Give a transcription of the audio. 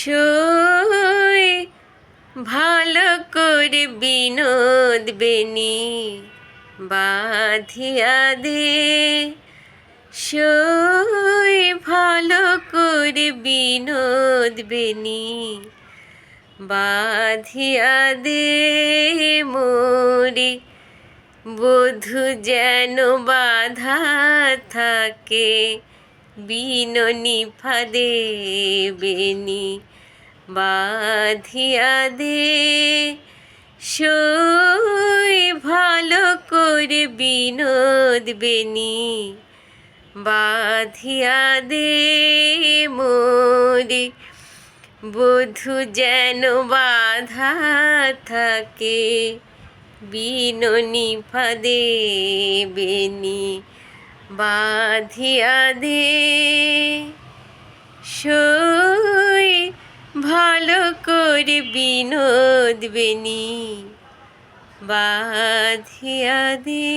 সই ভালো করে বিনোদ বেনি বাঁধিয়া দে, সই ভালো করে বিনোদ বেনি বাঁধিয়া দে মোরে, বধূ যেন বাঁধা থাকে বিননি ফাঁদে বেনি বাঁধিয়া দে, সই ভালো করে বিনোদ বেনি বাঁধিয়া দে মোরে, বধূ যেন বাঁধা থাকে বিননি ফাঁদে বেনি বাঁধিয়া দে, সই ভালো করে বিনোদ বেনি বাঁধিয়া দে।